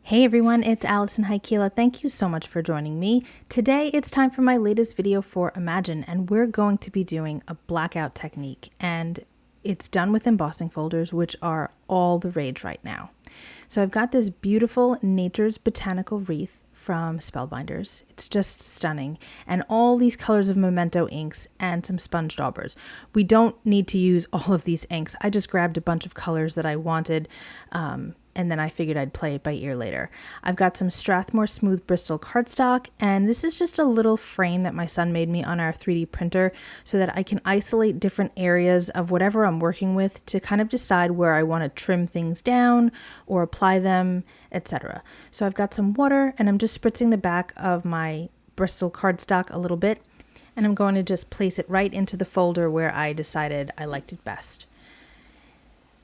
Hey everyone, it's Alison Heikkila. Thank you so much for joining me. Today it's time for my latest video for Imagine, and we're going to be doing a blackout technique, and it's done with embossing folders, which are all the rage right now. So I've got this beautiful Nature's Botanical Wreath from Spellbinders. It's just stunning, and all these colors of Memento inks and some sponge daubers. We don't need to use all of these inks. I just grabbed a bunch of colors that I wanted, and then I figured I'd play it by ear later. I've got some Strathmore Smooth Bristol Cardstock, and this is just a little frame that my son made me on our 3D printer so that I can isolate different areas of whatever I'm working with to kind of decide where I want to trim things down or apply them, etc. So I've got some water, and I'm just spritzing the back of my Bristol cardstock a little bit, and I'm going to just place it right into the folder where I decided I liked it best.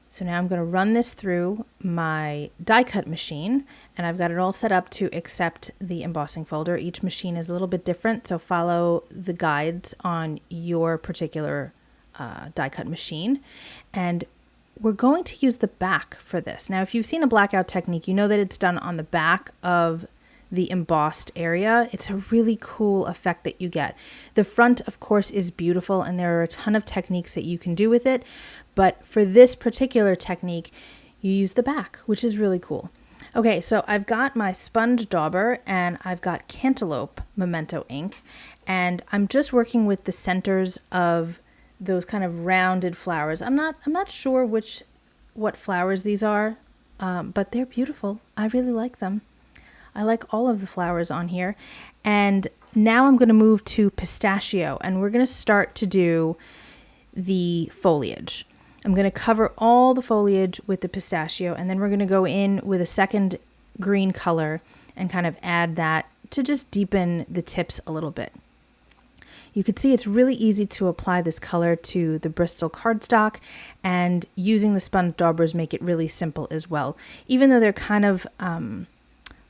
So now I'm going to run this through my die cut machine, and I've got it all set up to accept the embossing folder. Each machine is a little bit different, so follow the guides on your particular die cut machine. And we're going to use the back for this. Now, if you've seen a blackout technique, you know that it's done on the back of the embossed area. It's a really cool effect that you get. The front, of course, is beautiful, and there are a ton of techniques that you can do with it. But for this particular technique, you use the back, which is really cool. Okay, so I've got my sponge dauber, and I've got Cantaloupe Memento ink, and I'm just working with the centers of those kind of rounded flowers. I'm not sure what flowers these are, but they're beautiful. I really like them. I like all of the flowers on here. And now I'm going to move to Pistachio, and we're going to start to do the foliage. I'm going to cover all the foliage with the Pistachio, and then we're going to go in with a second green color and kind of add that to just deepen the tips a little bit. You can see it's really easy to apply this color to the Bristol cardstock, and using the sponge daubers make it really simple as well. Even though they're kind of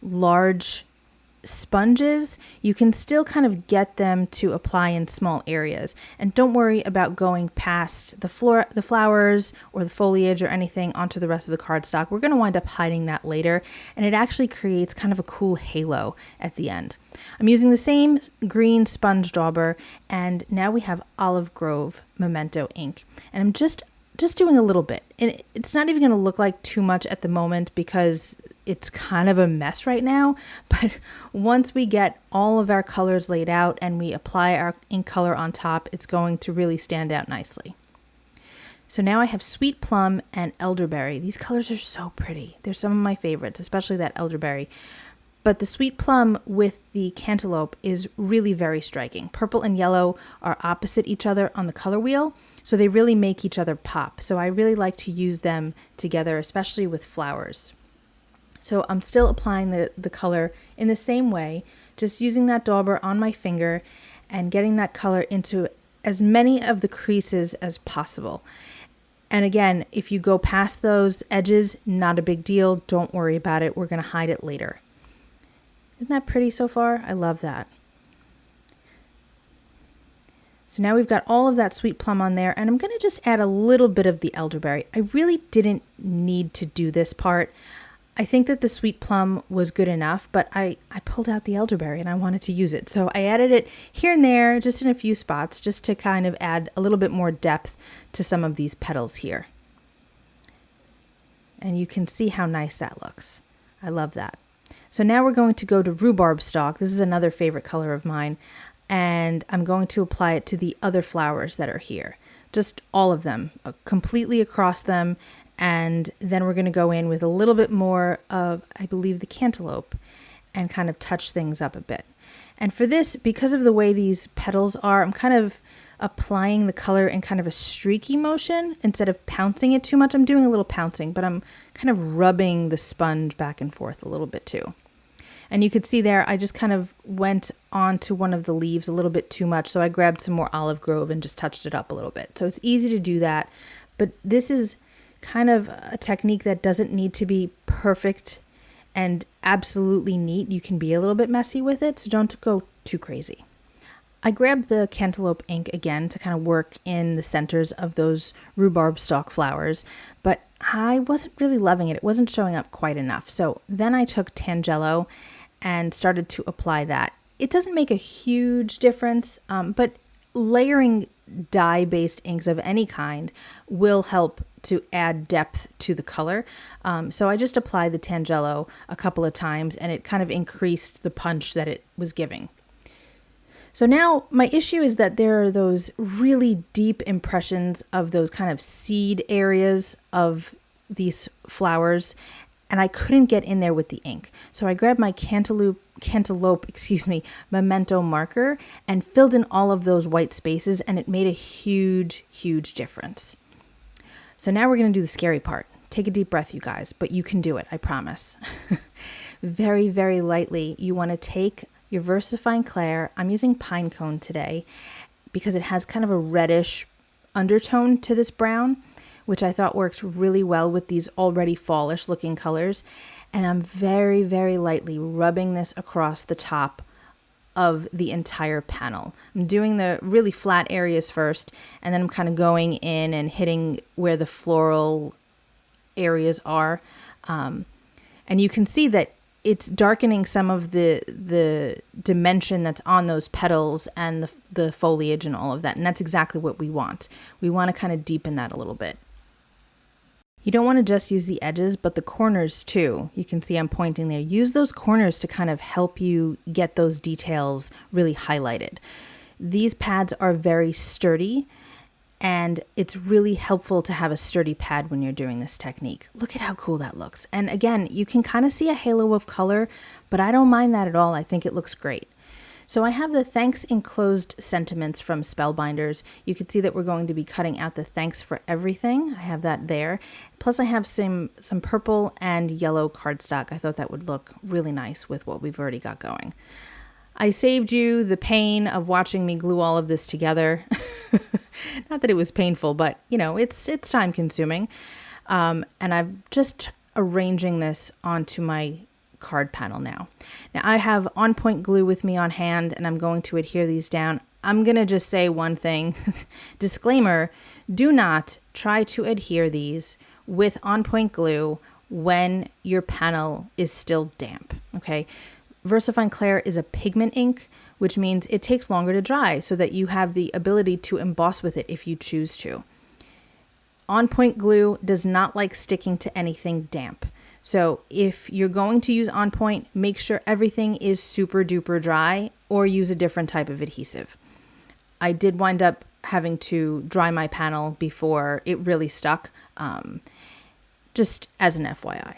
large sponges, you can still kind of get them to apply in small areas. And don't worry about going past the flowers or the foliage or anything onto the rest of the cardstock. We're going to wind up hiding that later, and it actually creates kind of a cool halo at the end. I'm using the same green sponge dauber, and now we have Olive Grove Memento ink, and I'm just doing a little bit. And it's not even going to look like too much at the moment because it's kind of a mess right now, but once we get all of our colors laid out and we apply our ink color on top, it's going to really stand out nicely. So now I have Sweet Plum and Elderberry. These colors are so pretty. They're some of my favorites, especially that Elderberry. But the Sweet Plum with the Cantaloupe is really very striking. Purple and yellow are opposite each other on the color wheel, so they really make each other pop. So I really like to use them together, especially with flowers. So I'm still applying the color in the same way, just using that dauber on my finger and getting that color into as many of the creases as possible. And again, if you go past those edges, not a big deal. Don't worry about it. We're going to hide it later. Isn't that pretty so far? I love that. So now we've got all of that Sweet Plum on there, and I'm going to just add a little bit of the Elderberry. I really didn't need to do this part. I think that the Sweet Plum was good enough, but I pulled out the Elderberry and I wanted to use it. So I added it here and there, just in a few spots, just to kind of add a little bit more depth to some of these petals here. And you can see how nice that looks. I love that. So now we're going to go to Rhubarb Stalk. This is another favorite color of mine. And I'm going to apply it to the other flowers that are here. Just all of them, completely across them. And then we're going to go in with a little bit more of, I believe, the Cantaloupe and kind of touch things up a bit. And for this, because of the way these petals are, I'm kind of applying the color in kind of a streaky motion instead of pouncing it too much. I'm doing a little pouncing, but I'm kind of rubbing the sponge back and forth a little bit too. And you could see there, I just kind of went onto one of the leaves a little bit too much. So I grabbed some more Olive Grove and just touched it up a little bit. So it's easy to do that. But this is kind of a technique that doesn't need to be perfect and absolutely neat. You can be a little bit messy with it, so don't go too crazy. I grabbed the Cantaloupe ink again to kind of work in the centers of those rhubarb stalk flowers, but I wasn't really loving it. It wasn't showing up quite enough. So then I took Tangelo and started to apply that. It doesn't make a huge difference, but layering dye-based inks of any kind will help to add depth to the color. So I just applied the Tangelo a couple of times and it kind of increased the punch that it was giving. So now my issue is that there are those really deep impressions of those kind of seed areas of these flowers, and I couldn't get in there with the ink. So I grabbed my Cantaloupe, Memento marker and filled in all of those white spaces, and it made a huge, huge difference. So now we're going to do the scary part. Take a deep breath, you guys, but you can do it, I promise. Very, very lightly, you want to take your VersaFine Clair. I'm using Pinecone today because it has kind of a reddish undertone to this brown, which I thought worked really well with these already fallish looking colors. And I'm very, very lightly rubbing this across the top of the entire panel. I'm doing the really flat areas first, and then I'm kind of going in and hitting where the floral areas are. And you can see that it's darkening some of the dimension that's on those petals and the foliage and all of that. And that's exactly what we want. We want to kind of deepen that a little bit. You don't want to just use the edges, but the corners too. You can see I'm pointing there. Use those corners to kind of help you get those details really highlighted. These pads are very sturdy, and it's really helpful to have a sturdy pad when you're doing this technique. Look at how cool that looks. And again, you can kind of see a halo of color, but I don't mind that at all. I think it looks great. So I have the thanks enclosed sentiments from Spellbinders. You can see that we're going to be cutting out the thanks for everything. I have that there. Plus I have some purple and yellow cardstock. I thought that would look really nice with what we've already got going. I saved you the pain of watching me glue all of this together. Not that it was painful, but you know, it's time consuming. And I'm just arranging this onto my card panel now. Now I have On Point glue with me on hand, and I'm going to adhere these down. I'm going to just say one thing. Disclaimer, do not try to adhere these with On Point glue when your panel is still damp, okay? VersaFine Clair is a pigment ink, which means it takes longer to dry so that you have the ability to emboss with it if you choose to. On Point glue does not like sticking to anything damp. So if you're going to use On Point, make sure everything is super duper dry or use a different type of adhesive. I did wind up having to dry my panel before it really stuck, just as an FYI.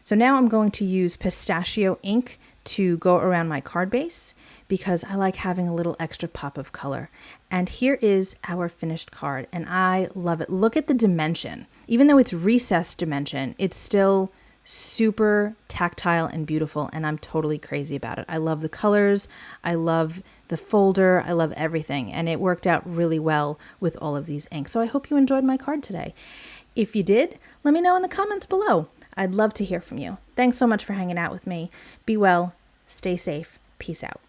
So now I'm going to use Pistachio ink to go around my card base because I like having a little extra pop of color. And here is our finished card, and I love it. Look at the dimension. Even though it's recessed dimension, it's still super tactile and beautiful, and I'm totally crazy about it. I love the colors, I love the folder, I love everything, and it worked out really well with all of these inks. So I hope you enjoyed my card today. If you did, let me know in the comments below. I'd love to hear from you. Thanks so much for hanging out with me. Be well, stay safe, peace out.